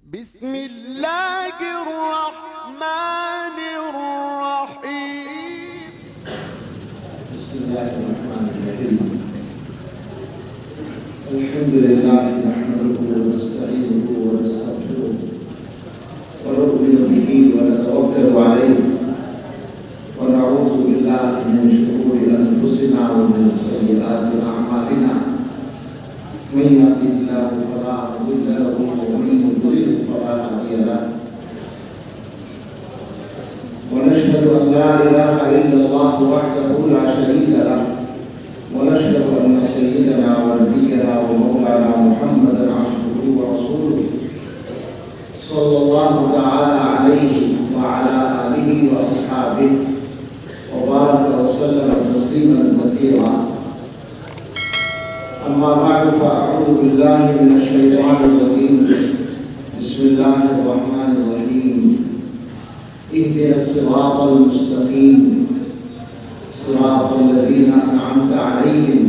بسم الله الرحمن الرحيم. بسم الله الرحمن الرحيم. الحمد لله نحمده ونستعينه ونستغفره ونؤمن به ونتوكل عليه ونعوذ بالله من شرور انفسنا ومن سيئات اعمالنا. من يهده الله فلا مضل له ومن يضلل فلا هادي له. ونشهد أن لا إله إلا الله وحده لا شريك له ونشهد أن سيدنا ونبينا ومولانا محمدا عبده ورسوله صلى الله تعالى عليه وعلى آله وأصحابه وبارك وسلم تسليما كثيرا. أما بعد فأعوذ بالله من الشيطان الرجيم. بسم الله الرحمن الرحيم. اهدنا الصراط المستقيم صراط الذين أنعمت عليهم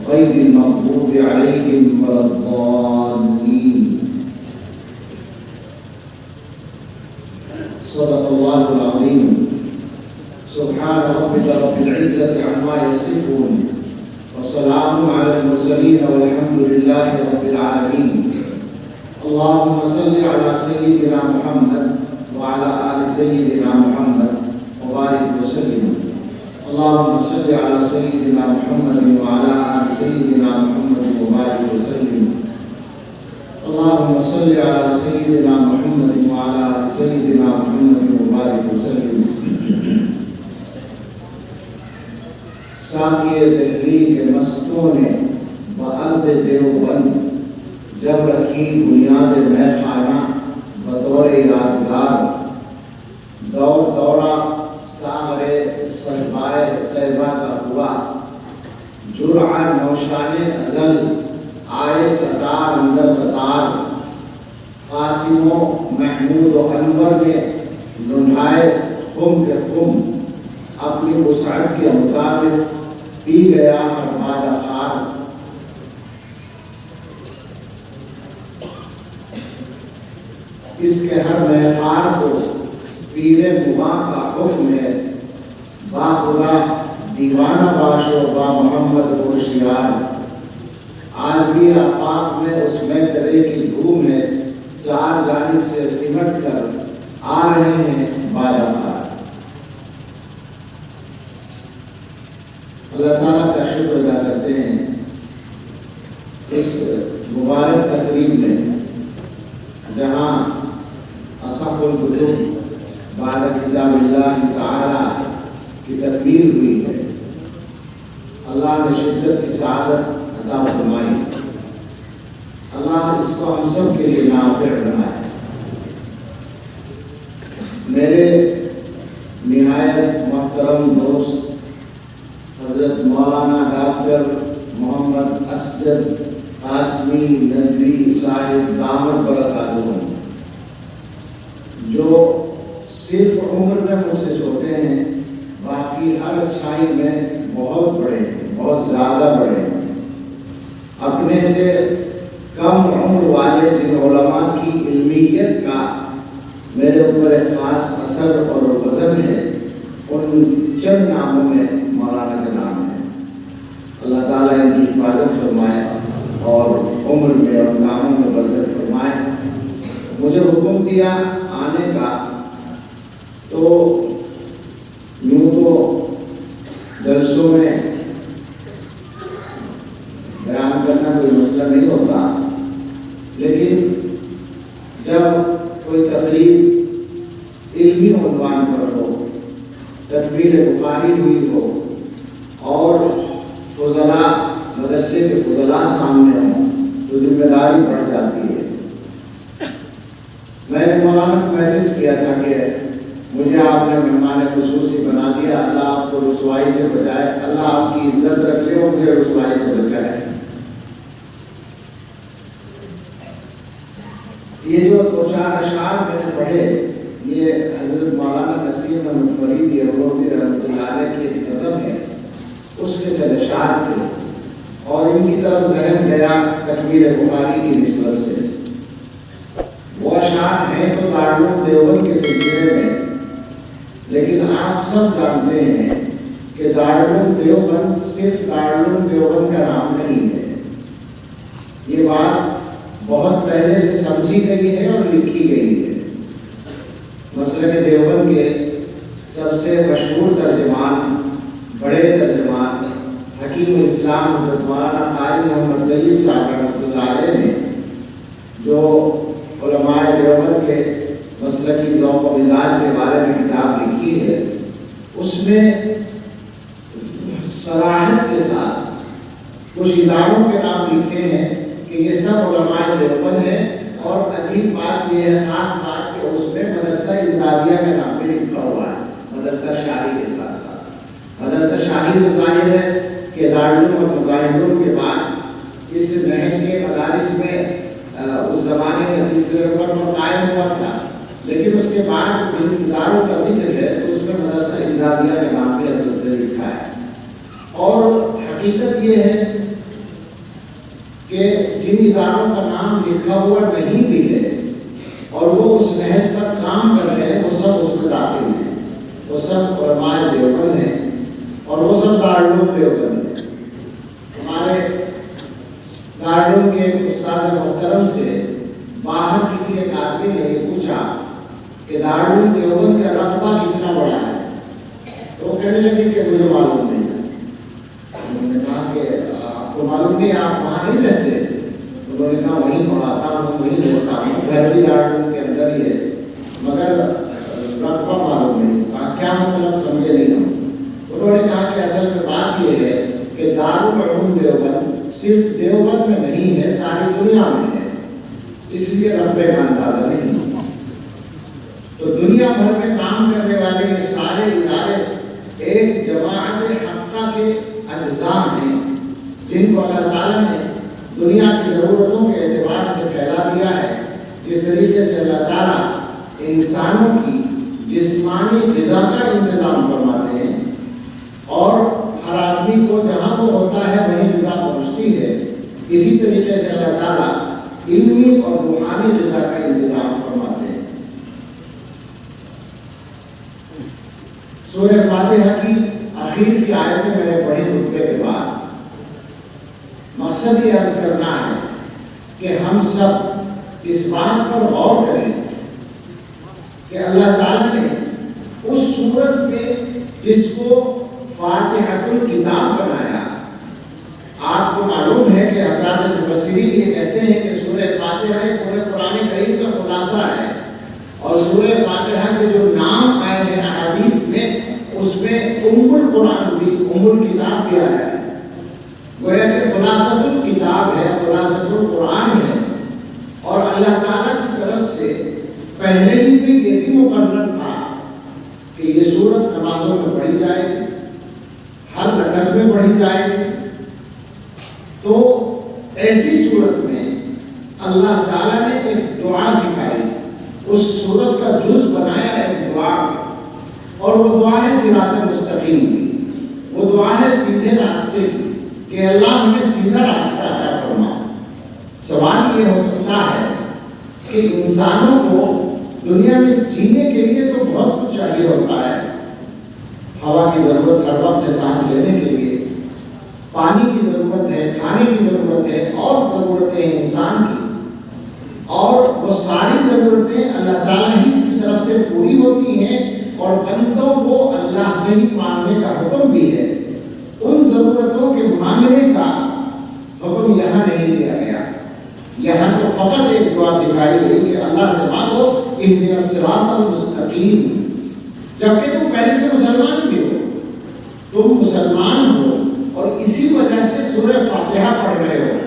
غير المغضوب عليهم ولا الضالين. صدق الله العظيم. سبحان ربك رب العزة عما يصفون وسلام على المرسلين والحمد لله رب العالمين. اللهم صل على سيدنا محمد وعلى آل سيدنا محمد وبارك وسلم. اللهم صل على سيدنا محمد وعلى آل سيدنا محمد وبارك وسلم. اللهم صل على سيدنا محمد وعلى آل سيدنا محمد وبارك وسلم. ساقی تحریک مستوں نے بارد دیوبند جب رکھی بنیاد میں خانہ بطور یادگار. دور دورہ ساغر صحبائے طیبہ کا ہوا. جرعہ نوشان ازل آئے قطار اندر قطار. قاسم و محمود و انور نے ننھائے خم کے خم. اپنی وسعت کے مطابق پی گیا ہر مادہ خار. اس کے ہر میخار کو پیر مغاں کا حکم ہے. با خدا دیوانہ باشو با محمد ہوشیار. آج بھی آفاق میں اس میترے کی دھوم ہے. چار جانب سے سمٹ کر آ رہے ہیں بادہ خار. اللہ تعالیٰ کا شکر ادا کرتے ہیں اس مبارک تقریب میں جہاں اصح الکتب بعد کتاب اللہ تعالی کی تکمیل ہوئی ہے. اللہ نے شدت کی سعادت عطا فرمائی. اللہ اس کو ہم سب کے لیے نافع بنائے. میرے نہایت محترم دوست حضرت مولانا ڈاکٹر محمد اسجد قاسمی ندوی صاحب دامت برکاتہ جو صرف عمر میں مجھ سے چھوٹے ہیں باقی ہر اچھائی میں بہت بڑے ہیں, بہت زیادہ بڑے ہیں. اپنے سے کم عمر والے جن علماء کی علمیت کا میرے اوپر ایک خاص اثر اور وزن ہے ان چند ناموں میں مولانا کا نام ہے. اللہ تعالیٰ ان کی حفاظت فرمائے اور عمر میں اور کاموں میں برکت فرمائے. مجھے حکم دیا آنے کا تو یوں تو جلسوں میں بیان کرنا کوئی مسئلہ نہیں ہوتا, لیکن جب کوئی تقریب علمی عنوان پر ہو, تکمیل بخاری ہوئی ہو اور فضلاء مدرسے کے فضلاء سامنے ہوں تو ذمہ داری بڑھ جاتی ہے. میں نے مولانا کو میسج کیا تھا کہ مجھے آپ نے مہمان خصوصی بنا دیا. اللہ آپ کو رسوائی سے بچائے, اللہ آپ کی عزت رکھے اور مجھے رسوائی سے بچائے. یہ جو دو چار اشعار میں نے پڑھے یہ حضرت مولانا نسیم احمد فریدی اروبی رحمۃ اللہ علیہ کی ایک نظم ہے, اس کے چند اشعار تھے اور ان کی طرف ذہن گیا تکمیل بخاری کی نسبت سے. وہ آپ سب جانتے ہیں کہ دارالعلوم دیوبند صرف دارالعلوم دیوبند کا نام نہیں ہے. یہ بات بہت پہلے سے سمجھی گئی ہے اور لکھی گئی ہے. مسلک دیوبند کے سب سے مشہور ترجمان، بڑے ترجمان حکیم الاسلام حضرت مولانا قاری محمد طیب صاحب رحمۃ اللہ علیہ نے جو علماء دیوبند کے مسلکی ذوق و مزاج کے بارے میں کتاب لکھی ہے، اس میں صراحت کے ساتھ کچھ اداروں کے نام لکھے ہیں کہ یہ سب علماء دیوبند ہیں. اور عجیب بات یہ ہے، خاص بات کہ اس میں مدرسہ امدادیہ کا نام بھی لکھا ہوا ہے مدرسہ شاہی کے ساتھ ساتھ. مدرسہ شاہی تو ظاہر ہے کہ دارالعلوم اور مظاہرالعلوم کے بعد اس نہج کے مدارس میں اس زمانے میں تیسرے نمبر پر قائم ہوا تھا، لیکن اس کے بعد جن اداروں کا ذکر ہے تو اس میں مدرسہ امدادیہ کا نام بھی حضرت نے لکھا ہے. اور حقیقت یہ ہے کہ جن اداروں کا نام لکھا ہوا نہیں بھی ہے اور وہ اس نہج پر کام کر رہے ہیں، وہ سب اس میں داخل ہیں. وہ سب علماء دیوبند ہیں اور وہ سب دارالعلوم دیوبند ہیں. ہمارے دارالعلوم کے ایک استاد محترم سے باہر کسی ایک آدمی نے یہ پوچھا کہ دارالعلوم دیوبند کا رقبہ کتنا بڑا ہے، تو وہ کہنے لگے کہ مجھے معلوم نہیں ہے. انہوں نے کہا کہ آپ کو معلوم نہیں، آپ وہاں نہیں رہتے؟ انہوں نے کہا وہیں پڑھاتا ہوں، وہیں رہتا ہوں، گھر بھی دارالعلوم کے اندر ہی ہے، مگر رقبہ معلوم نہیں. کہا کیا مطلب، سمجھے نہیں ہم. انہوں نے کہا کہ اصل میں بات یہ ہے کہ دارالعلوم دیوبند صرف دیوبند میں نہیں ہے، ساری دنیا میں ہے، اس لیے رقبے کا اندازہ نہیں. تو دنیا بھر میں کام کرنے والے یہ سارے ادارے ایک جماعت حقہ کے اجزاء ہیں جن کو اللہ تعالیٰ نے دنیا کی ضرورتوں کے اعتبار سے پھیلا دیا ہے. جس طریقے سے اللہ تعالیٰ انسانوں کی جسمانی غذا کا انتظام فرماتے ہیں اور ہر آدمی کو جہاں وہ ہوتا ہے وہیں غذا پہنچتی ہے، اسی طریقے سے اللہ تعالیٰ علمی اور روحانی غذا کا انتظام فرماتے ہیں. سورہ فاتحہ کی آخر کی آیتیں میں نے پڑھی خطبے کے بعد. مقصد یہ عرض کرنا ہے کہ ہم سب اس بات پر غور کریں کہ اللہ تعالیٰ نے اس صورت میں جس کو فاتحۃ الکتاب بنایا، آپ کو معلوم ہے کہ حضرات مفسرین یہ کہتے ہیں کہ سورہ فاتحہ پورے قرآن کریم کا خلاصہ ہے، اور سورہ فاتحہ کے جو نام آئے ہیں احادیث میں اس میں ام القرآن بھی، ام الکتاب بھی آیا ہے. گویا کہ خلاصۃ الکتاب ہے، خلاصۃ القرآن ہے. اور اللہ تعالیٰ کی طرف سے پہلے ہی سے یہ بھی مقرر تھا کہ یہ سورت نمازوں میں پڑھی جائے گی، ہر رکعت میں پڑھی جائے گی. تو ایسی صورت میں اللہ تعالیٰ نے ایک دعا سکھائی، اس سورت کا جز بنایا ایک دعا، اور وہ دعا ہے صراط مستقیم کی. وہ دعا ہے سیدھے راستے کی کہ اللہ ہمیں سیدھا راستہ عطا فرما. سوال یہ ہو سکتا ہے کہ انسانوں کو دنیا میں جینے کے لیے تو بہت کچھ چاہیے ہوتا ہے. ہوا کی ضرورت ہر وقت ہے، سانس لینے کے لیے پانی کی ضرورت ہے، کھانے کی ضرورت ہے، اور ضرورتیں ہیں انسان کی. اور وہ ساری ضرورتیں اللہ تعالیٰ ہی کی طرف سے پوری ہوتی ہیں، اور بندوں کو اللہ سے ہی مانگنے کا حکم بھی ہے. ان ضرورتوں کے مانگنے کا حکم یہاں نہیں دیا گیا. یہاں تو فقط ایک دعا سکھائی گئی کہ اللہ سے مانگو اہدنا الصراط المستقیم. جبکہ تم پہلے سے مسلمان بھی ہو، تم مسلمان ہو اور اسی وجہ سے سورہ فاتحہ پڑھ رہے ہو،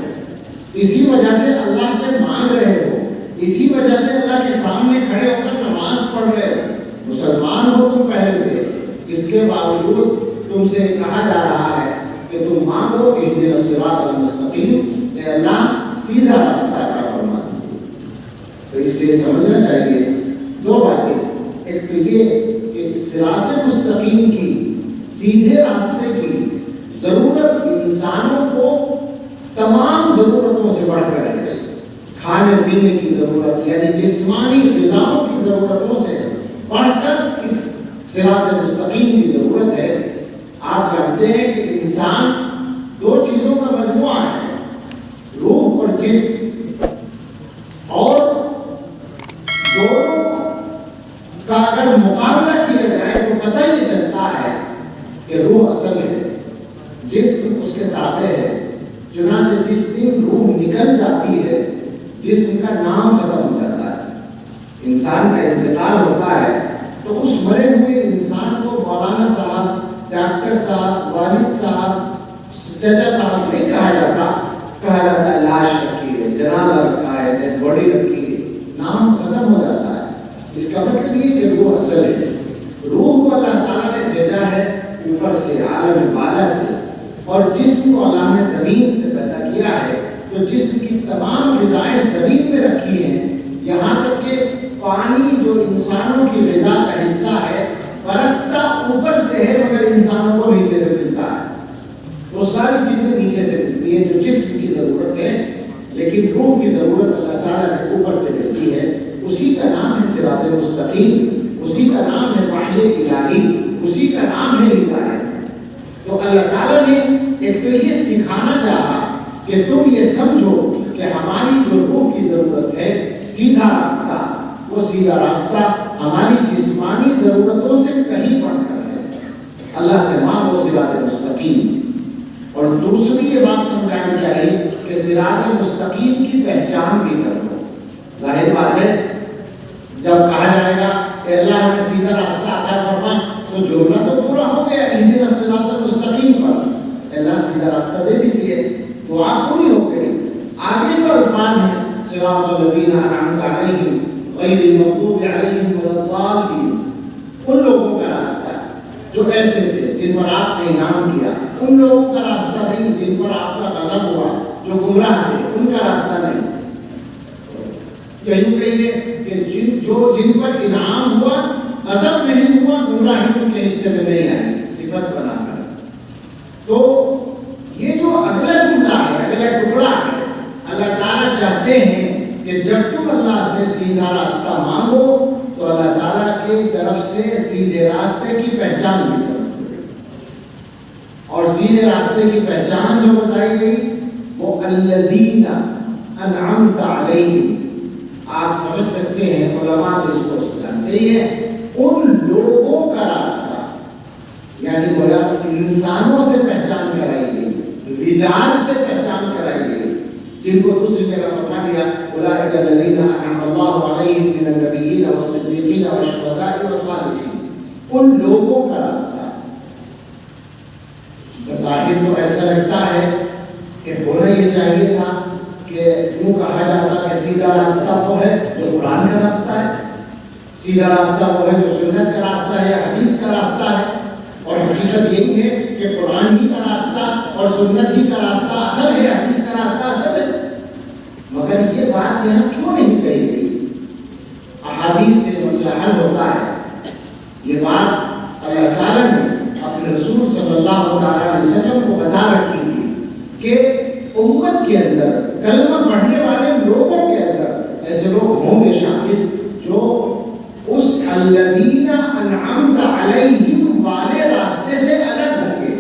اسی وجہ سے اللہ سے مانگ رہے ہو، اسی وجہ سے اللہ کے سامنے کھڑے ہو کر نماز پڑھ رہے ہو. مسلمان ہو تم پہلے سے، اس کے باوجود تم سے کہا جا رہا ہے کہ تم مانگو اہدنا الصراط المستقیم، اے اللہ سیدھا راستہ عطا فرما دیجیے. تو اس سے سمجھنا چاہیے دو باتیں. ایک تو یہ کہ صراط مستقیم کی، سیدھے راستے کی ضرورت انسانوں کو تمام ضرورتوں سے بڑھ کر ہے. کھانے پینے کی ضرورت یعنی جسمانی غذاؤں کی ضرورتوں سے بڑھ کر اس صراط مستقیم کی ضرورت ہے۔ آپ جانتے ہیں کہ انسان دو چیزوں کا مجموعہ ہے، روح اور جسم، اور دونوں کا اگر مقابلہ کیا جائے تو پتہ یہ چلتا ہے کہ روح اصل ہے، جسم اس کے تابع ہے۔ چنانچہ جس دن روح نکل جاتی ہے جسم کا نام ختم ہو جاتا ہے، انسان کا انتقال ہوتا ہے، تو اس مرے ہوئے انسان کو مولانا صاحب، ڈاکٹر صاحب، والد صاحب، چچا صاحب نہیں کہا جاتا، کہا جاتا ہے لاش رکھی ہے، جنازہ رکھا ہے، ڈیڈ باڈی رکھی ہے، نام ختم ہو جاتا ہے۔ اس کا مطلب یہ کہ روح اصل ہے۔ روح کو اللہ تعالیٰ نے بھیجا ہے اوپر سے، عالم بالا سے، اور جسم کو اللہ نے زمین سے پیدا کیا ہے، تو جسم کی تمام غذائیں زمین میں رکھی ہیں، یہاں تک کہ پانی جو انسانوں کی غذا کا حصہ ہے برستا اوپر سے ہے مگر انسانوں کو نیچے سے ملتا ہے۔ وہ ساری چیزیں نیچے سے ملتی ہیں جو جسم کی ضرورت ہے، لیکن روح کی ضرورت اللہ تعالیٰ نے اوپر سے ملتی ہے۔ اسی کا نام ہے صراط مستقیم، اسی کا نام ہے وحی الہی، اسی کا نام ہے ہدایت۔ تو اللہ تعالیٰ نے ایک تو یہ سکھانا چاہا کہ تم یہ سمجھو کہ ہماری جو روح کی ضرورت ہے سیدھا راستہ، وہ سیدھا راستہ ہماری جسمانی ضرورتوں سے کہیں بڑھ کر ہے۔ اللہ سے مانگو صراط مستقیم۔ اور دوسری یہ بات سمجھانی چاہیے کہ صراط مستقیم کی پہچان بھی کر لو۔ ظاہر بات ہے جب کہا جائے گا کہ اللہ ہمیں سیدھا راستہ عطا فرما، تو جملہ تو پورا ہو گیا، اہدنا الصراط المستقیم پر، اللہ سیدھا راستہ دے دیجئے، دعا پوری ہو گئی۔ آگے جو الفاظ ہیں صراط الذین انعمت علیہم غیر المغضوب علیہم ولا الضالین، ان لوگوں کا راستہ جو ایسے تھے جن پر آپ نے انعام کیا، ان لوگوں کا راستہ نہیں جن پر آپ کا غضب ہوا، جو گمراہ تھے ان کا راستہ نہیں۔ یہی کہیے کہ جن پر انعام ہوا، غضب نہیں ہوا، گمراہی ان کے حصے میں نہیں آئی، صفت بنا کر۔ تو یہ جو اگلا جملہ ہے، اگلا ٹکڑا ہے، اللہ تعالیٰ چاہتے ہیں کہ جب تم اللہ سے سیدھا راستہ مانگو تو اللہ تعالیٰ کی طرف سے سیدھے راستے کی پہچان بھی سمجھو۔ اور سیدھے راستے کی پہچان جو بتائی گئی وہ الذین انعمت علیہم، آپ سمجھ سکتے ہیں، علماء تو اس کو جانتے ہی ہیں، ان لوگوں کا راستہ، یعنی گویا انسانوں سے پہچان کرائی گئی، رجال سے پہچان کرائی گئی، جن کو دوسری جگہ فرما دیا اولئک الذین انعم اللہ علیہم من النبیین والصدیقین والشہداء والصالحین، ان لوگوں کا راستہ۔ بظاہر تو ایسا لگتا ہے کہ ہونا یہ چاہیے تھا کہ یوں کہا جاتا کہ سیدھا راستہ وہ ہے جو قرآن کا راستہ ہے، سیدھا راستہ وہ ہے جو سنت کا راستہ ہے، حدیث کا راستہ ہے، اور حقیقت یہی ہے کہ قرآن ہی کا راستہ اور سنت ہی کا راستہ اصل ہے، حدیث کا راستہ اصل ہے۔ مگر یہ بات یہاں کیوں نہیں کہی گئی؟ احادیث سے مسئلہ حل ہوتا ہے۔ یہ بات اللہ تعالیٰ نے اپنے رسول صلی اللہ علیہ وسلم کو بتا رکھی تھی کہ امت کے اندر، کلمہ پڑھنے والے لوگوں کے اندر ایسے لوگ ہوں گے شامل جو اس الذین انعمت علیہم والے راستے سے الگ ہوں گے،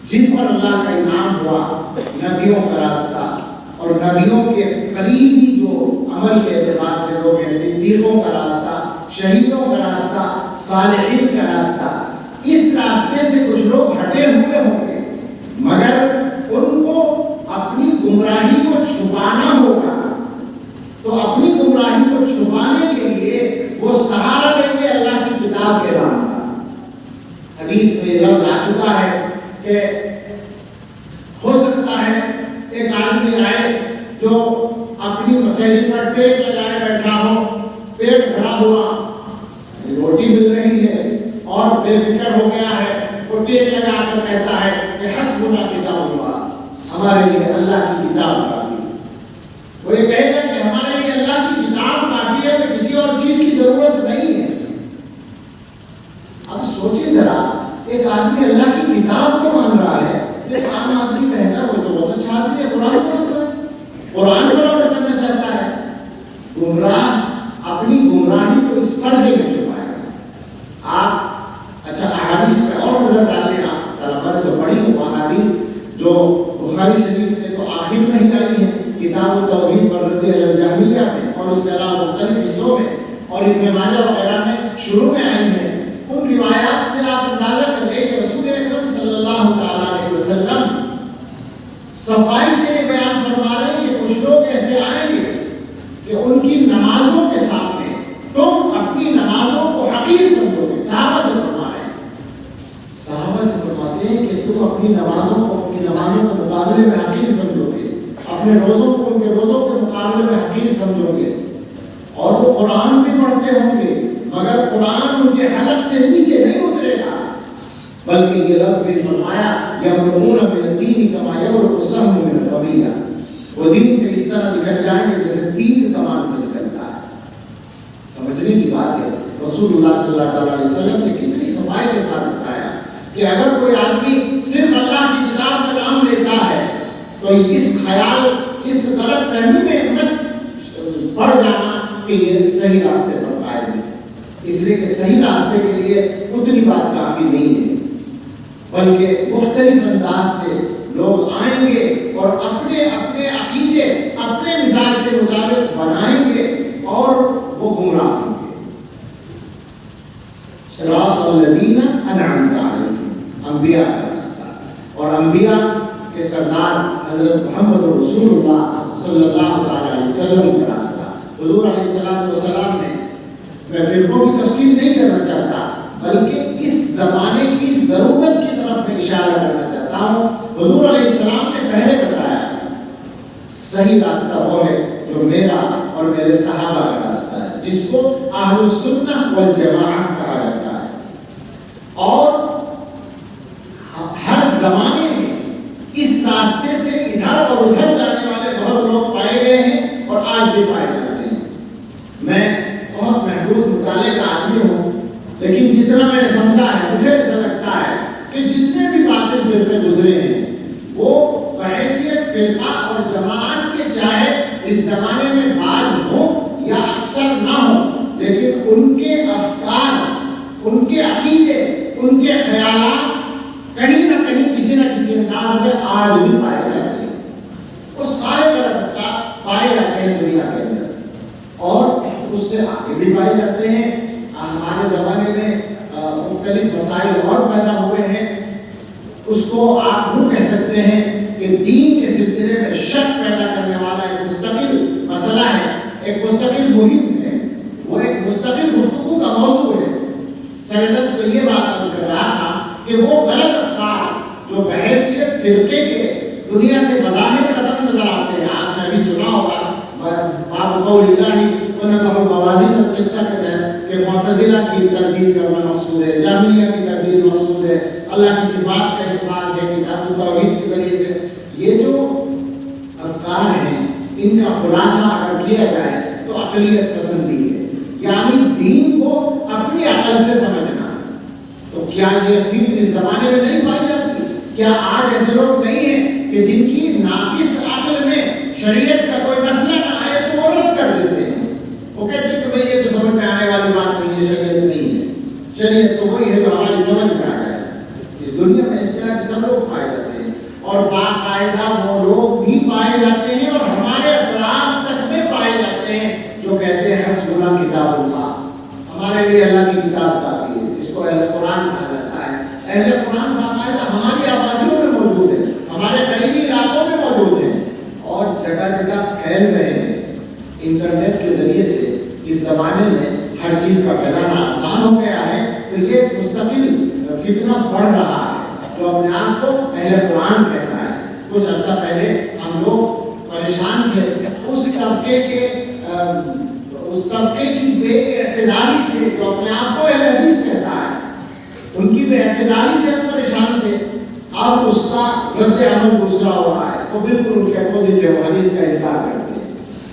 جن پر اللہ کا انعام ہوا، نبیوں کا راستہ، اور نبیوں کے قریبی جو عمل کے اعتبار سے لوگ ہیں، صدیقوں کا راستہ، شہیدوں کا راستہ، صالحین کا راستہ، اس راستے سے کچھ لوگ ہٹے ہوئے ہوں گے، مگر ان کو اپنی گمراہی کو چھپانا ہوگا، تو اپنی گمراہی کو چھپانے کے لیے وہ سہارا لیں گے اللہ کی کتاب کے نام کا۔ حدیث میں یہ لفظ آ چکا ہے کہ ہو سکتا ہے ایک آدمی آئے جو اپنی مسیحی پر ٹیک لگائے بیٹھا ہو، پیٹ بھرا ہوا، روٹی مل رہی ہے اور بے فکر ہو گیا ہے، وہ ٹیک لگا کر کہتا ہے کہ حسبنا کتاب اللہ، ہمارے لیے اللہ کی کتاب کافی ہے۔ وہ یہ کہے گا کہ ہمارے لیے اللہ کی کتاب کافی ہے، کہ کسی اور چیز کی ضرورت نہیں ہے۔ اب سوچیں ذرا، ایک آدمی اللہ کی کتاب کو مان رہا ہے، ایک عام آدمی کہے گا وہ تو بہت اچھا آدمی ہے، قرآن کو مان رہا ہے، قرآن کو عمل کرنا چاہتا ہے۔ گمراہ اپنی گمراہی کو اس پردے میں چھپائے گا، ہیں وہ حدیث جو بخاری شریف میں تو آخر میں ہی آئی ہیں کتاب التوحید پر رد علی الجہمیہ میں، اور اس کے علاوہ مختلف حصوں میں اور ابن ماجہ وغیرہ میں شروع میں آئی ہیں، ان روایات سے آپ اندازہ کر لیں کہ رسول اکرم صلی اللہ تعالیٰ علیہ وسلم صفائی سے یہ بیان فرما رہے ہیں کہ کچھ لوگ ایسے آئیں گے کہ ان کی نمازوں کے سامنے تم اپنی نمازوں کو حقیر سمجھو گے۔ صحابہ سے فرما رہے ہیں، صحابہ سے فرماتے ہیں کہ تم اپنی نمازوں کو اپنی نمازوں کے مقابلے میں حقیر سمجھو گے، اپنے روزوں کو ان کے روزوں کے مقابلے میں حقیر سمجھو گے، اور وہ قرآن بھی پڑھتے ہوں گے مگر قرآن ان کے حلق سے نیچے نہیں اترے گا، بلکہ یہ لفظ بھی فرمایا یمرقون من الدین کما یمرق السهم من الرمیہ، وہ دین سے اس طرح نکل جائیں گے جیسے تیر کمان سے نکلتا ہے۔ سمجھنے کی بات ہے، رسول اللہ صلی اللہ تعالیٰ علیہ وسلم نے کتنی صفائی کے ساتھ بتایا کہ اگر کوئی آدمی صرف اللہ کی کتاب کا نام لیتا ہے تو اس خیال، اس غلط فہمی میں مت پڑ جانا کہ یہ صحیح راستے پر قائم ہے، اس لیے کہ صحیح راستے کے لیے اتنی بات کافی نہیں ہے، بلکہ مختلف انداز سے لوگ آئیں گے اور اپنے اپنے عقیدے اپنے مزاج کے مطابق بنائیں گے اور وہ گمراہ ہوں گے۔ صراط الذین انعمت علیہم، انبیاء کا راستہ، اور انبیاء کے سردار حضرت محمد رسول اللہ صلی اللہ علیہ وسلم کا راستہ۔ حضور علیہ السلام نے، میں فرقوں کی تفصیل نہیں کرنا چاہتا بلکہ اس زمانے کی ضرورت کی طرف میں اشارہ کرنا چاہتا ہوں۔ حضور علیہ السلام نے پہلے بتایا صحیح راستہ وہ ہے جو میرا اور میرے صحابہ کا راستہ ہے، جس کو اہل السنہ والجماعہ کہا جاتا ہے، اور ہر زمانے میں اس راستے سے ادھر اور ادھر جانے والے بہت لوگ پائے گئے ہیں اور آج بھی پائے جاتے ہیں۔ میں بہت محدود مطالعے کا آدمی ہوں، لیکن جتنا میں نے سمجھا ہے مجھے ایسا لگتا ہے کہ جتنے بھی باطل فرقے گزرے ہیں وہ بحیثیت فرقہ اور جماعت کے، چاہے اس زمانے میں بعض ہوں یا اکثر نہ ہوں، لیکن ان کے افکار، ان کے عقیدے، ان کے خیالات کہیں نہ کہیں کسی نہ کسی انداز میں آج بھی پائے جاتے ہیں۔ وہ سارے غلط افکار پائے جاتے ہیں دنیا کے اندر، اور اس سے آگے بھی پائے جاتے ہیں۔ ہمارے زمانے میں مختلف مسائل اور پیدا ہوئے ہیں، اس کو آپ یوں کہہ سکتے ہیں کہ دین کے سلسلے میں شک پیدا کرنے والا ایک مستقل مسئلہ ہے، ایک مستقل مہم ہے، وہ ایک مستقل گفتگو کا موضوع ہے۔ سردس کو یہ بات عرض کر رہا تھا کہ وہ غلط افکار جو بحیثیت فرقے کے دنیا سے بظاہر ختم نظر آتے ہیں، آپ نے ابھی سنا ہوگا باب قول اللہ وَنَضَعُ الْمَوَازِينَ الْقِسْطَ کے تحت کہ معتزلہ کی تردید کرنا مقصود ہے، جہمیہ کی تردید مقصود ہے، اللہ کی صفات کا اثبات ہے کتاب التوحید کے ذریعے سے۔ یہ جو افکار ہیں ان کا خلاصہ اگر کیا جائے تو عقلیت پسندی ہے، یعنی دین کو اپنی عقل سے سمجھنا۔ تو کیا یہ فکر اس زمانے میں نہیں پائی جاتی؟ کیا آج ایسے لوگ نہیں ہیں کہ جن کی ناقص عقل میں شریعت کا کوئی مسئلہ نہ آئے تو وہ رد کر دیتے ہیں؟ وہ کہتے ہیں کہ بھئی یہ تو سمجھ میں آنے والی بات نہیں ہے، شریعت نہیں ہے، شریعت تو وہی ہے جو ہماری سمجھ میں آ جائے۔ اس دنیا میں اس طرح کے سب لوگ پائے جاتے ہیں، اور باقاعدہ وہ لوگ بھی پائے جاتے ہیں اور ہمارے اطراف تک میں پائے جاتے ہیں جو کہتے ہیں حسبنا کتاب اللہ، ہمارے لیے اللہ کی کتاب کافی ہے۔ اس کو اہل قرآن کہا جاتا ہے۔ اہل قرآن باقاعدہ ہماری آبادیوں میں موجود ہے، ہمارے قریبی علاقوں میں موجود ہے، اور جگہ جگہ پھیل رہے ہیں۔ انٹرنیٹ کے ذریعے سے اس زمانے میں ہر چیز کا پھیلانا آسان ہو گیا ہے، تو یہ مستقل فتنہ بڑھ رہا ہے جو اپنے آپ کو اہل قرآن کہتا ہے۔ کچھ عرصہ پہلے ہم لوگ پریشان تھے اس طبقے کی بے اعتدالی سے جو اپنے آپ کو اہل حدیث کہتا ہے، ان کی بے اعتدالی سے ہم پریشان تھے۔ اب اس کا رد عمل دوسرا ہو رہا ہے، وہ بالکل ان کے اپوزٹ ہے، وہ حدیث کا انکار کرتے ہیں،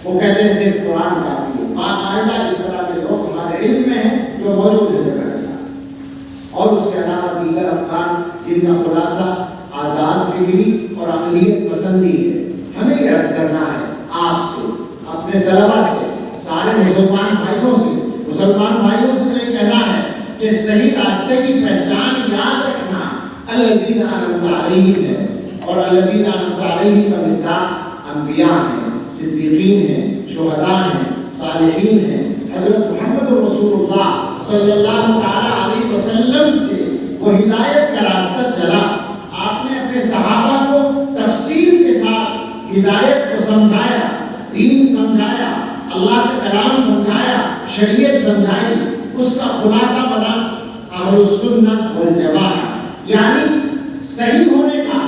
وہ کہتے ہیں صرف قرآن کافی ہے۔ باقاعدہ اس طرح کے لوگ ہمارے علم میں ہیں جو موجود ہے جگہ جگہ، اور اس کے علاوہ دیگر افکار جن کا خلاصہ آزاد فکری اور عقلیت پسندی ہے۔ ہمیں یہ عرض کرنا ہے آپ سے، اپنے طلبہ سے، سارے مسلمان بھائیوں سے تو یہ کہنا ہے کہ صحیح راستے کی پہچان یاد رکھنا، الذین انعمت علیہم ہے، اور الذین انعمت علیہم کا مصداق انبیاء ہیں، صدیقین ہیں، شہداء ہیں، صالحین ہیں۔ حضرت محمد رسول اللہ صلی اللہ تعالی علیہ وسلم سے وہ ہدایت کا راستہ چلا۔ آپ نے اپنے صحابہ کو تفصیل کے ساتھ ہدایت کو سمجھایا، دین سمجھایا، اللہ کا کلام سمجھایا، شریعت سمجھائی، اس کا خلاصہ بنا اہل السنت والجماعت۔ یعنی صحیح ہونے کا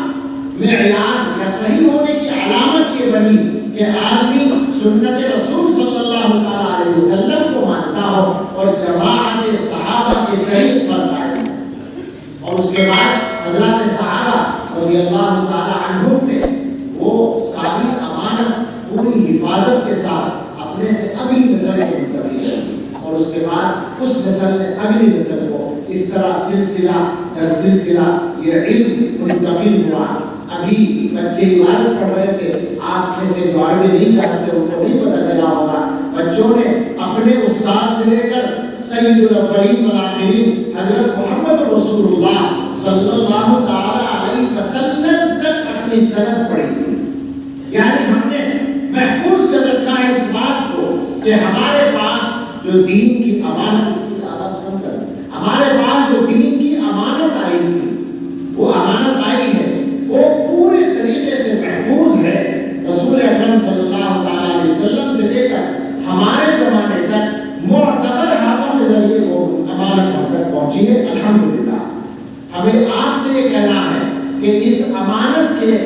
معیار یا صحیح ہونے کی علامت یہ بنی کہ آدمی سنت رسول صلی اللہ تعالی علیہ وسلم کو مانتا ہو اور جماعت صحابہ کے طریق پر قائم ہو۔ اور اس کے بعد حضرات صحابہ رضی اللہ تعالی عنہم نے وہ ساری امانت پوری حفاظت کے ساتھ اپنے سے اگلی نسل کو منتقل کی، اور اس کے بعد اس نسل نے اگلی نسل کو اس طرح سلسلہ در سلسلہ یہ علم منتقل ہوا۔ ابھی بچے عبادت پڑھ رہے تھے، آپ میں سے جو عربی نہیں جانتے ان کو نہیں پتہ چلا ہوگا، بچوں نے اپنے استاد سے لے کر سید الاولین والآخرین حضرت محمد رسول اللہ صلی اللہ تعالی علیہ وسلم تک اپنی سند پڑھی تھی۔ یعنی ہم نے محفوظ کر رکھا ہے اس بات کو کہ ہمارے پاس جو دین کی امانت، اس کی آواز کم کر، ہمارے پاس جو دین کی امانت آئی تھی، وہ امانت آئی ہے، وہ پورے طریقے سے محفوظ ہے۔ رسول اکرم صلی اللہ تعالی علیہ وسلم سے لے کر ہمارے زمانے تک معتبر ہاتھوں کے ذریعے وہ امانت ہم تک پہنچی ہے، الحمدللہ۔ ہمیں آپ سے یہ کہنا ہے کہ اس امانت کے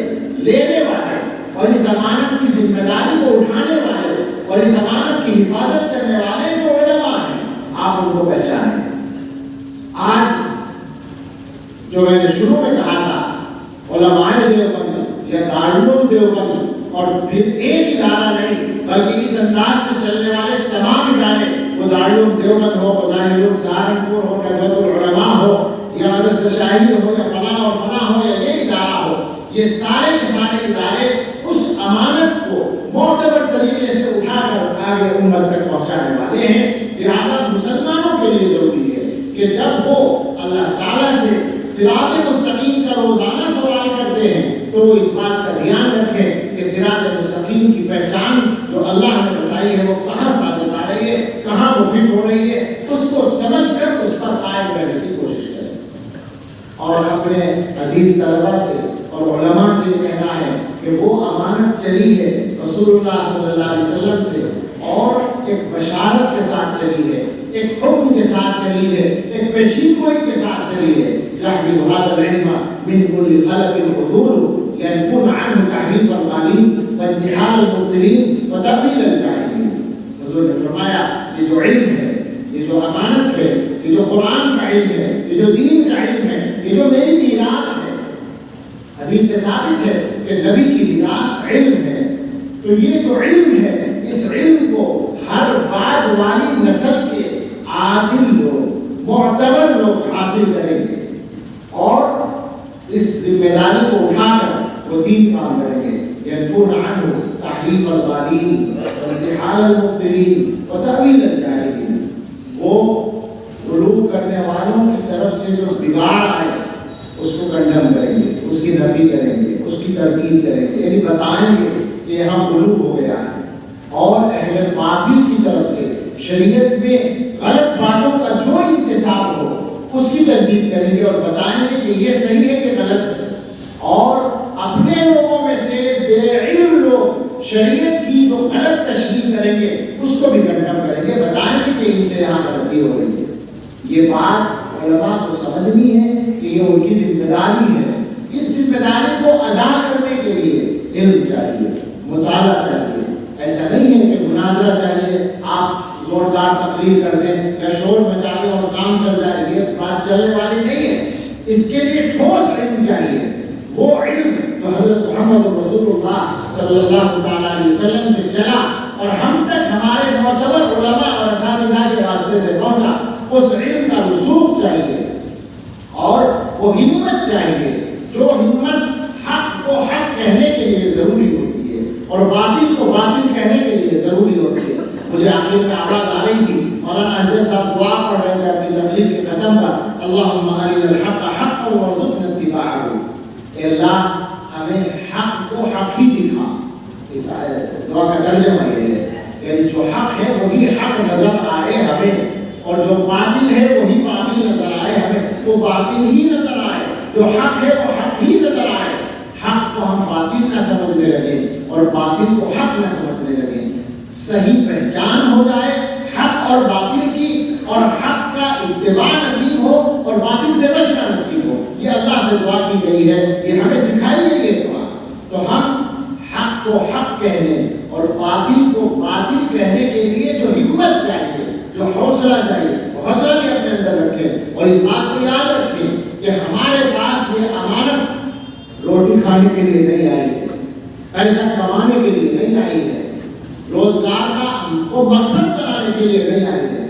لینے والے اور اس امانت کی ذمہ داری کو اٹھانے والے اور اس امانت کی حفاظت کرنے والے جو علماء ہیں، آپ ان کو پہچانیں۔ آج جو میں نے شروع میں کہا تھا علماء دیوبند یا دارالعلوم دیوبند، اور پھر ایک ادارہ نہیں بلکہ اس انداز سے چلنے والے تمام ادارے، وہ دارالعلوم دیوبند ہو، بظاہر علوم سہارنپور ہو، ندوۃ العلماء ہو، یا مدرسہ شاہی ہو، یا فلاں اور فلاں ہو، یا یہ ادارہ ہو، یہ سارے کے سارے ادارے اس امانت کو معتبر طریقے سے اٹھا کر آگے امت تک پہنچانے والے ہیں۔ لہذا مسلمانوں کے لیے ضروری ہے کہ جب وہ اللہ تعالیٰ سے صراط مستقیم کا روزانہ سوال کرتے ہیں تو وہ اس بات کا دھیان رکھیں کہ صراط مستقیم کی پہچان جو اللہ نے بتائی ہے وہ کہاں ثابت آ رہی ہے، کہاں وہ فٹ ہو رہی ہے، اس کو سمجھ کر اس پر قائم رہنے کی کوشش کریں۔ اور اپنے عزیز طلبہ سے اور علماء سے کہنا ہے کہ وہ امانت چلی ہے رسول اللہ صلی اللہ علیہ وسلم سے، اور ایک بشارت کے ساتھ چلی ہے، ایک حکم کے ساتھ چلی ہے، ایک پیشین گوئی کے ساتھ چلی ہے۔ يحمل هذا العلم من كل خلف عدول ينفون عنه تحريف الغالين وانتحال المبطلين وتأويل الجاهلين۔ حضور نے فرمایا یہ جو علم ہے، یہ جو امانت ہے، یہ جو قرآن کا علم ہے، یہ جو دین کا علم ہے، یہ جو میری میراث ہے، حدیث سے ثابت ہے کہ نبی کی میراث علم ہے، تو یہ جو علم ہے اس علم کو ہر بعد والی نسل کے عادل لوگ، معتبر لوگ حاصل کریں گے، اور اس ذمہ داری کو اٹھا کر وہ دین کام کریں گے۔ ينفون عنه تحریف الغالین وانتحال المبطلین وتأویل الجاہلین۔ وہ غلو کرنے والوں کی طرف سے جو بگاڑ آئے اس کو کنڈم کریں گے، اس کی نفی کریں گے، اس کی تردید کریں گے، یعنی بتائیں گے کہ یہاں غلو ہو گیا ہے، اور اہل باطل کی طرف سے شریعت میں غلط باتوں کا جو انتصاب ہو اس کی تردید کریں گے اور بتائیں گے کہ یہ صحیح ہے، یہ غلط ہے۔ اور اپنے لوگوں میں سے بے علم لوگ شریعت کی جو غلط تشریح کریں گے اس کو بھی کنڈم کریں گے، بتائیں گے کہ ان سے یہاں غلطی ہو رہی ہے۔ یہ بات علماء کو سمجھنی ہے کہ یہ ان کی ذمہ داری ہے۔ اس ذمہ داری کو ادا کرنے کے لیے علم چاہیے، مطالعہ چاہیے۔ ایسا نہیں ہے کہ مناظرہ چاہیے، آپ زوردار تقریر کر دیں یا شور مچا دیں اور کام چل جائے، یہ بات چلنے والی نہیں ہے۔ اس کے لیے ٹھوس علم چاہیے، وہ علم جو حضرت محمد رسول اللہ صلی اللہ تعالی علیہ وسلم سے چلا اور ہم تک ہمارے معتبر علماء اور اساتذہ کے واسطے سے پہنچا، اس علم کا رسوخ چاہیے اور وہ ہمت چاہیے، جو ہمت حق کو حق کہنے کے لیے ضروری ہوتی ہے اور باطل کو باطل کہنے کے لیے ضروری ہوتی ہے۔ مجھے آخر میں آواز آ رہی تھی، مولانا حضرت صاحب دعا پڑھ رہے تھے اپنی تقریر کے ختم پر، اللہم ارنا الحق حقا وارزقنا اتباعہ۔ اللہ ہمیں حق کو حق ہی دکھا. اس دعا کا ترجمہ یہ ہے یعنی جو حق ہے وہی حق نظر آئے ہمیں, اور جو باطل ہے وہی باطل نظر آئے ہمیں. وہ باطل ہی نظر آئے, جو حق ہے وہ حق ہی نظر آئے. حق کو ہم باطل نہ سمجھنے لگے اور باطل کو حق نہ سمجھنے لگے. صحیح پہچان ہو جائے حق اور باطل کی, اور حق کا اتباع نصیب ہو اور باطل سے بچنا نصیب ہو. یہ اللہ سے دعا کی گئی ہے, یہ ہمیں سکھائی گئی ہے دعا. تو ہم حق کو حق کہنے اور باطل کو باطل کہنے کے لیے جو ہمت چاہیے, جو حوصلہ چاہیے, وہ حوصلہ بھی اپنے اندر رکھیں. اور اس بات کو یاد رکھیں کہ ہمارے پاس یہ امانت روٹی کھانے کے لیے نہیں آئی ہے, پیسہ کمانے کے لیے نہیں آئی ہے, روزگار کا کو مقصد بنانے کے لیے نہیں آئی ہے.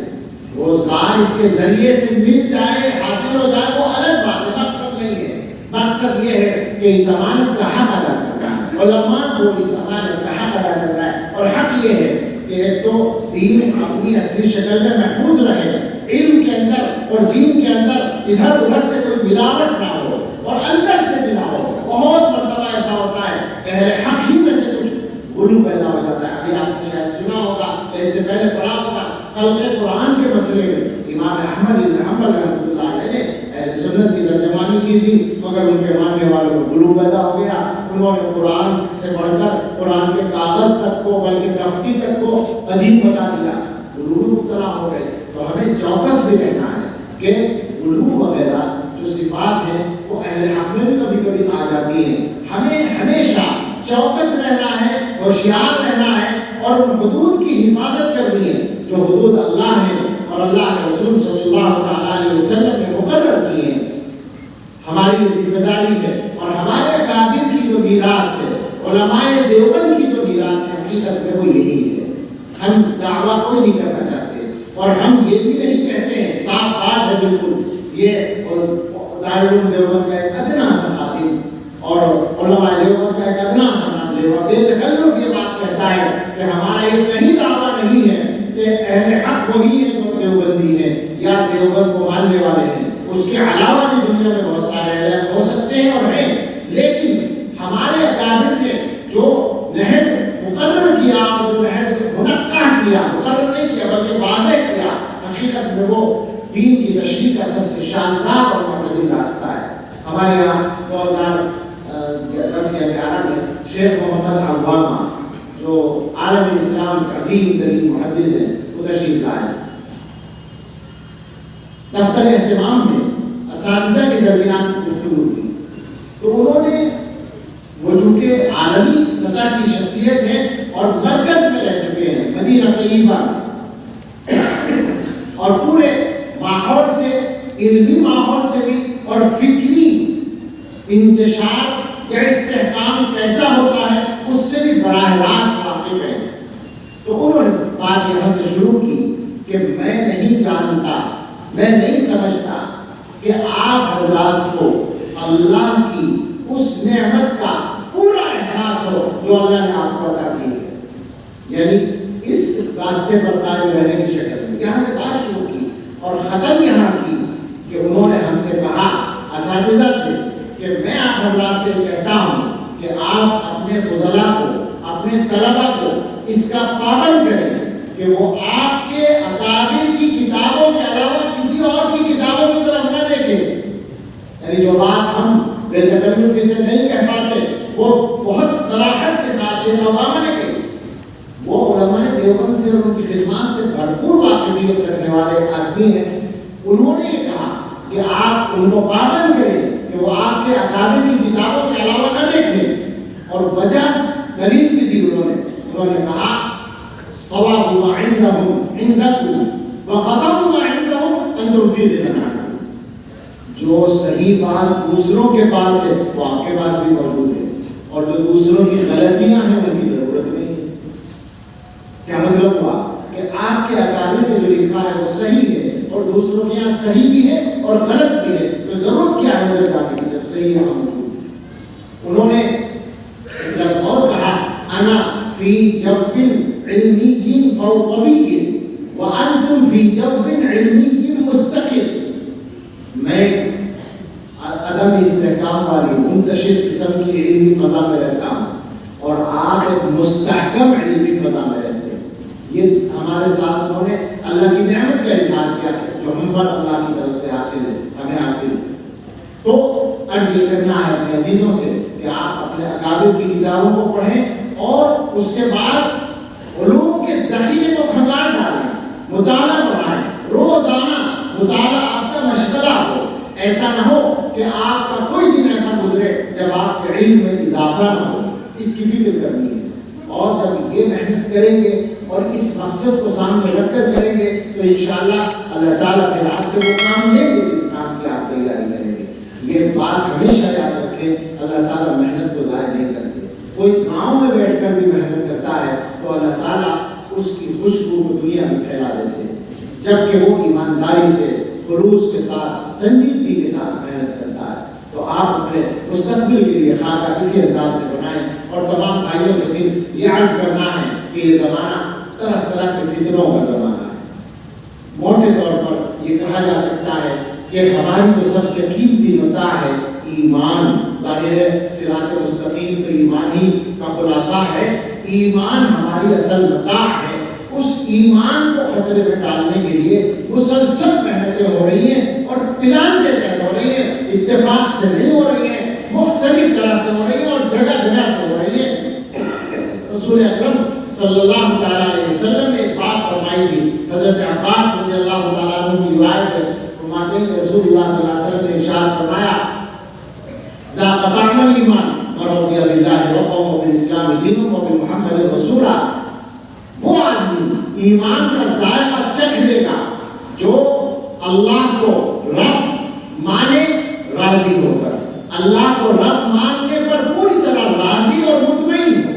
روزگار اس کے ذریعے سے مل جائے, حاصل ہو جائے, وہ الگ بات ہے, مقصد نہیں ہے. مقصد یہ ہے کہ اس امانت کا حق ادا کرنا ہے. علماء کو اس امانت کا حق ادا کرنا ہے, اور حق یہ ہے کہ ایک تو دین اپنی اصلی شکل میں محفوظ رہے, علم کے اندر اور دین کے اندر ادھر ادھر سے کوئی ملاوٹ نہ ہو, اور اندر سے ملا ہو. بہت مرتبہ ایسا ہوتا ہے اہل حق ہی میں سے کچھ غلو پیدا ہو جاتا ہے. ابھی آپ نے شاید سنا ہوگا, اس سے پہلے پڑھا ہوگا, خلق قرآن کے مسئلے میں امام احمد بن حنبل رحمۃ اللہ علیہ نے اہل سنت کی ترجمانی کی تھی, مگر ان کے ماننے والوں کو غلو پیدا ہو گیا. انہوں نے قرآن سے بڑھ کر قرآن کے کاغذ تک کو, بلکہ تفتی تک کو قدیم بتا دیا. غلو مبتلا ہو گئے. تو ہمیں چوکس بھی رہنا ہے کہ غلو وغیرہ جو صفات ہیں وہ اہل حق میں بھی کبھی کبھی آ جاتی ہیں. ہمیں ہمیشہ چوکس رہنا ہے, ہوشیار رہنا ہے, اور ان حدود کی حفاظت کرنی ہے جو حدود اللہ نے اور اللہ کے رسول صلی اللہ تعالیٰ علیہ وسلم نے مقرر کی ہیں. ہماری یہ ذمہ داری ہے, اور ہمارے اکابر کی جو میراث ہے, علماء دیوبند کی جو میراث ہے, حقیقت میں وہ یہی ہے. ہم دعویٰ کوئی نہیں کرنا چاہتے, اور ہم یہ بھی نہیں کہتے ہیں, صاف بات ہے بالکل, یہ دارالعلوم دیوبند کا ایک ادنا سا خاتم اور علماء دیوبند کا ایک ادنا سا نام بے تکلف یہ بات کہتا ہے کہ ہمارا یہ کہیں دعویٰ نہیں ہے کہ اہل حق وہی ہے جو دیوبندی ہے یا دیوبند کو ماننے والے ہیں. اس کے علاوہ بھی دنیا میں بہت سارے اہل حق ہو سکتے ہیں اور ہیں, لیکن ہمارے اکابر نے جو نہج مقرر کیا اور جو نہج منقع کیا, مقرر نہیں کیا بلکہ واضح کیا, حقیقت میں وہ دین کی تشریح کا سب سے شاندار اور معتدل راستہ ہے. ہمارے یہاں 2010 یا 2011 میں شیخ محمد علامہ جو عالم اسلام کے عظیم ترین محدث ہیں وہ تشریف لائے. دفتر اہتمام میں اساتذہ کے درمیان گفتگو تھی, تو انہوں نے وہ چونکہ عالمی سطح کی شخصیت ہے اور مرکز میں رہ چکے ہیں مدینہ طیبہ, اور پورے ماحول سے, علمی ماحول سے بھی اور فکری انتشار یا استحکام کیسا ہوتا ہے اس سے بھی براہ راست واقف ہے. تو انہوں نے بات یہاں سے شروع کی کہ میں نہیں جانتا, میں نہیں سمجھتا کہ آپ حضرات کو اللہ کی اس نعمت کا پورا احساس ہو جو اللہ نے آپ کو عطا کی ہے. یعنی اس راستے پر قائم رہنے کی شکل میں یہاں سے بات شروع کی اور ختم یہاں کی کہ انہوں نے ہم سے کہا, اساتذہ سے, کہ میں آپ حضرات سے کہتا ہوں کہ آپ اپنے فضلاء کو, اپنے طلبہ کو اس کا پابند کریں کہ وہ آپ کے اکابر کی کتابوں کے علاوہ کسی اور کی کتابوں کی طرف نہ دیکھیں. یعنی جو بات ہم بے تکلفی سے نہیں کہہ پاتے وہ بہت صراحت کے ساتھ شیخ علامہ نے کہی. وہ علماء دیوبند سے اور ان کی خدمات سے بھرپور واقفیت رکھنے والے آدمی ہیں. انہوں نے یہ کہا کہ آپ ان کو پابند کریں کہ وہ آپ کے اکابر کی کتابوں کے علاوہ نہ دیکھیں, اور وجہ دلیل بھی دی انہوں نے کہا صواب ما عندهم عندكم وخطأ ما عندهم انتم فيه دلنا. جو صحیح بات دوسروں کے پاس ہے وہ آپ کے پاس بھی موجود ہے, اور جو دوسروں کی غلطیاں ہیں ان کی ضرورت نہیں ہے. کیا مطلب ہوا کہ آپ کے اکابر میں جو لکھا ہے وہ صحیح ہے اور دوسروں کے یہاں صحیح بھی ہے اور غلط بھی ہے, تو ضرورت کیا ہے ادھر جانے کی جب صحیح یہاں موجود. انہوں نے ایک اور کہا انا فی جوف علمی فوقوی وانتم فی جوف علمی مستقل. میں عدم استحکام والی منتشر قسم کی علمی فضا میں رہتا ہوں اور آپ ایک مستحکم علمی فضا میں رہتے ہیں. یہ ہمارے ساتھ انہوں نے اللہ کی نعمت کا اظہار کیا جو ہم پر اللہ کی طرف سے حاصل ہے، ہمیں حاصل ہے. تو عرض یہ کرنا ہے اپنے عزیزوں سے کہ آپ اپنے اکابر کی کتابوں کو پڑھیں اور اس کے بعد علوم کے ذخیرے کو پھنگار ڈالیں، مطالعہ بڑھائیں. روزانہ مطالعہ آپ کا مشغلہ ہو. ایسا نہ ہو کہ آپ کا کوئی دن ایسا گزرے جب آپ کے علم میں اضافہ نہ ہو. اس کی فکر کرنی ہے. اور جب یہ محنت کریں گے اور اس مقصد کو سامنے رکھ کر کریں گے تو انشاءاللہ اللہ تعالیٰ پھر آپ سے وہ کام لیں گے جس کام کی آپ تیاری کریں گے. یہ بات ہمیشہ یاد رکھیں، اللہ تعالیٰ محنت کو ضائع نہیں کرتے. کوئی گاؤں میں بیٹھ کر بھی محنت کرتا ہے تو اللہ تعالیٰ اس کی خوشبو کو دنیا میں پھیلا دیتے ہیں، جبکہ وہ ایمانداری سے، خلوص کے ساتھ، سنجیدگی کے ساتھ محنت کرتا ہے. تو آپ اپنے مستقبل کے لیے خاکہ کسی انداز سے بنائیں. اور تمام بھائیوں سے پھر یہ عرض کرنا ہے کہ یہ زمانہ طرح طرح کے فتنوں کا زمانہ ہے. موٹے طور پر یہ کہا جا سکتا ہے کہ ہماری جو سب سے قیمتی متاع ہے ایمان. ظاہر ہے صراط مستقیم تو ایمان ہی کا خلاصہ ہے. ایمان ہماری اصل متاع ہے. اس ایمان کو خطرے میں ڈالنے کے لیے مسلسل محنتیں ہو رہی ہیں اور پلان کے تحت ہو رہی ہیں. اتفاق سے نہیں ہو رہی ہیں، مختلف طرح سے ہو رہی ہیں اور جگہ جگہ سے ہو رہی ہیں. رسول اکرم صلی اللہ تعالیٰ علیہ وسلم نے ایک بات فرمائی تھی. حضرت عباس رضی اللہ تعالیٰ عنہ کی روایت ہے، فرماتے ہیں کہ رسول اللہ صلی اللہ علیہ وسلم نے ارشاد فرمایا ذاق طعم الایمان من رضی باللہ ربا وبالاسلام دینا وبمحمد رسولا. وہ آدمی ایمان کا ذائقہ چکھ لے گا جو اللہ کو رب مانے راضی ہو کر، اللہ کو رب ماننے پر پوری طرح راضی اور مطمئن ہو،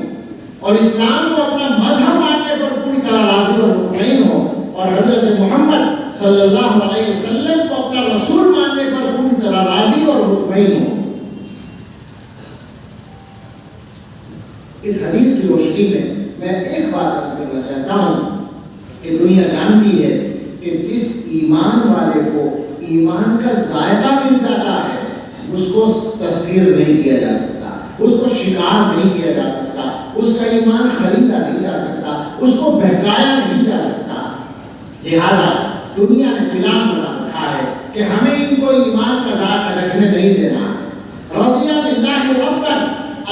اور اسلام کو اپنا مذہب ماننے پر پوری طرح راضی اور مطمئن ہو، اور حضرت محمد صلی اللہ علیہ وسلم کو اپنا رسول ماننے پر پوری طرح راضی اور مطمئن ہو. اس حدیث کی روشنی میں ایک بات عرض کرنا چاہتا ہوں کہ دنیا جانتی ہے کہ جس ایمان والے کو ایمان کا ذائقہ مل جاتا ہے اس کو تسخیر نہیں کیا جا سکتا، اس کو شکار نہیں کیا جا سکتا، اس کا ایمان خریدا نہیں جا سکتا، اس کو بہکایا نہیں جا سکتا. لہذا دنیا نے پلان بنا رکھا ہے کہ ہمیں ان کو ایمان کا ذائقہ چکھنے نہیں دینا. رضی باللہ ربا،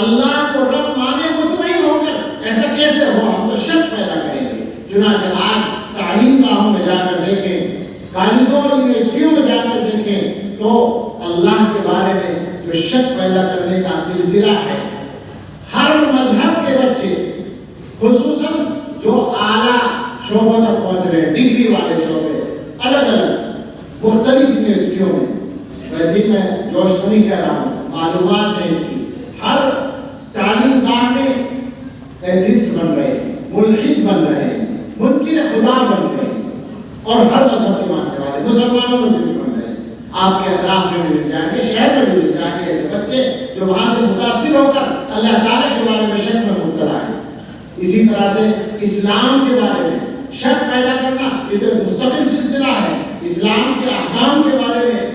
اللہ کو رب مانے مطمئن ہو کر. ایسا کیسے ہو؟ ہم تو شک پیدا کریں گے. چنانچہ آج تعلیم گاہوں میں جا کر دیکھیں، کالجوں اور یونیورسٹیوں میں جا کر دیکھیں تو اللہ کے بارے میں جو شک پیدا کرنے کا سلسلہ ہے. ہر مذہب کے بچے خصوصاً جو اعلیٰ شعبوں تک پہنچ رہے ہیں، ڈگری والے شعبے الگ الگ مختلف یونیورسٹیوں میں، ویسے میں جوش نہیں کہہ رہا ہوں، معلومات ہے اس کی، ہر تعلیم گاہ میں ایتھیسٹ بن رہے ہیں، ملحد بن رہے ہیں، منکر خدا بن رہے ہیں، اور ہر مذہب کے ماننے والے مسلمانوں میں سے بھی بن رہے ہیں. آپ کے اطراف میں بھی مل جائیں گے، شہر میں بھی مل جائیں گے ایسے بچے جو وہاں سے متاثر ہو کر اللہ تعالیٰ کے بارے میں شک میں مبتلا ہیں. اسی طرح سے اسلام کے بارے میں شک پیدا کرنا یہ تو مستقل سلسلہ ہے. اسلام کے احکام کے بارے میں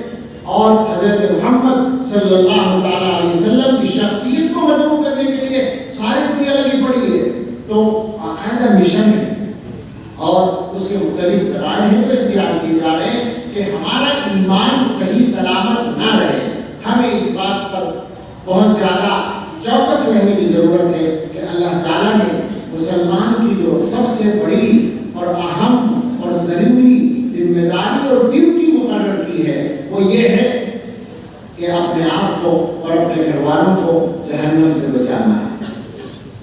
اور حضرت محمد صلی اللہ تعالیٰ علیہ وسلم کی شخصیت کو مجروح کرنے کے لیے ساری دنیا لگی پڑی ہے. تو باقاعدہ مشن ہے اور اس کے مختلف ذرائع ہیں جو اختیار کیے جا رہے ہیں کہ ہمارا ایمان صحیح سلامت نہ رہے. ہمیں اس بات پر بہت زیادہ چوکس رہنے کی ضرورت ہے کہ اللہ تعالیٰ نے مسلمان کی جو سب سے بڑی اور اہم اور ضروری ذمہ داری اور ڈیوٹی مقرر کی ہے وہ یہ ہے کہ اپنے آپ کو اور اپنے گھر والوں کو جہنم سے بچانا ہے.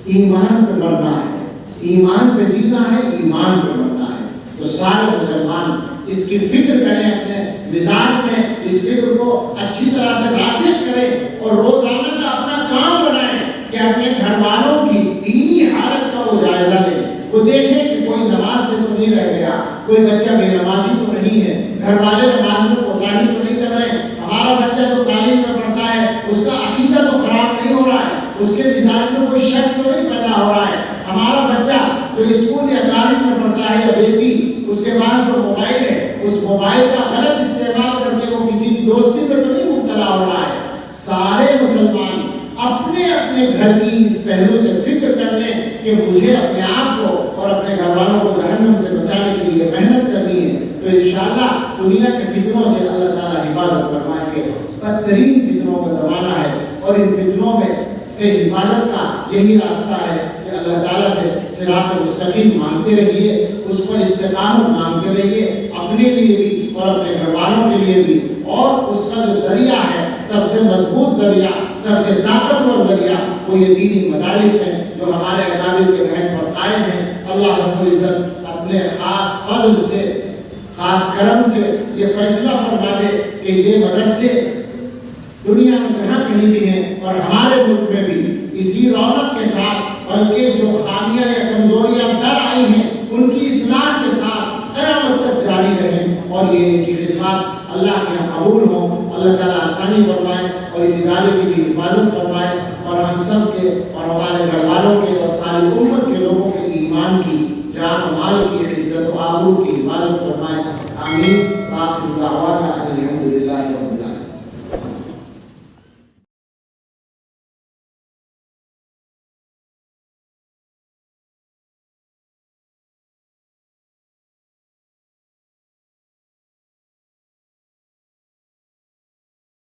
ایمان پہ مرنا ہے، ایمان پہ جینا ہے، ایمان پہ مرنا ہے. تو سارے مسلمان اس کی فکر کریں، اپنے مزاج میں اس فکر کو اچھی طرح سے راسخ کریں اور روزانہ کا اپنا کام بنائیں کہ اپنے گھر والوں کی دینی حالت کا وہ جائزہ لیں. وہ دیکھیں کہ کوئی نماز سے تو نہیں رہ گیا، کوئی بچہ بے نمازی تو نہیں ہے، گھر والے نماز میں کوتاہی تو نہیں کر رہے، ہمارا بچہ جو تعلیم میں پڑھتا ہے اس کا عقیدہ تو خراب نہیں ہو رہا ہے، اس کے مزاج میں کوئی شک تو نہیں پیدا ہو رہا ہے، ہمارا بچہ جو اسکول یا کالج میں پڑھتا ہے یا بیٹی، اس کے بعد جو موبائل ہے اس موبائل کا غلط استعمال کر کے وہ کسی کی دوستی میں تو نہیں مبتلا ہو رہا ہے. اپنے گھر کی اس پہلو سے فکر کر لیں کہ مجھے اپنے آپ کو اور اپنے گھر والوں کو جہنم سے بچانے کے لیے محنت کرنی ہے، تو انشاءاللہ دنیا کے فتنوں سے اللہ تعالیٰ حفاظت فرمائیں گے۔ بدترین فتنوں کا زمانہ ہے، اور ان فتنوں میں سے حفاظت کا یہی راستہ ہے کہ اللہ تعالیٰ سے صراط مستقیم مانگتے رہیے، اس پر استقامت مانگتے رہیے، اپنے لیے بھی اور اپنے گھر والوں کے لیے بھی۔ اور اس کا جو ذریعہ ہے، سب سے مضبوط ذریعہ، سب سے طاقتور ذریعہ، وہ یہ دینی مدارس ہیں جو ہمارے اکابر کے رہن پر قائم ہیں۔ اللہ رب العزت اپنے خاص فضل سے، خاص کرم سے یہ فیصلہ فرما دے کہ یہ مدرسے دنیا میں جہاں کہیں بھی ہیں اور ہمارے ملک میں بھی اسی رونق کے ساتھ، بلکہ جو خامیاں یا کمزوریاں در آئی ہیں ان کی اصلاح کے ساتھ قیامت تک جاری رہیں، اور یہ ان کی خدمات اللہ کے یہاں قبول ہوں۔ اللہ تعالیٰ آسانی فرمائے اور اس ادارے کی بھی حفاظت فرمائے، اور ہم سب کے اور ہمارے گھر والوں کے اور ساری امت کے لوگوں کے ایمان کی، جان و مال کی، عزت و آبرو کی حفاظت فرمائے۔ آمین۔ آخر دعوانا الحمدللہ۔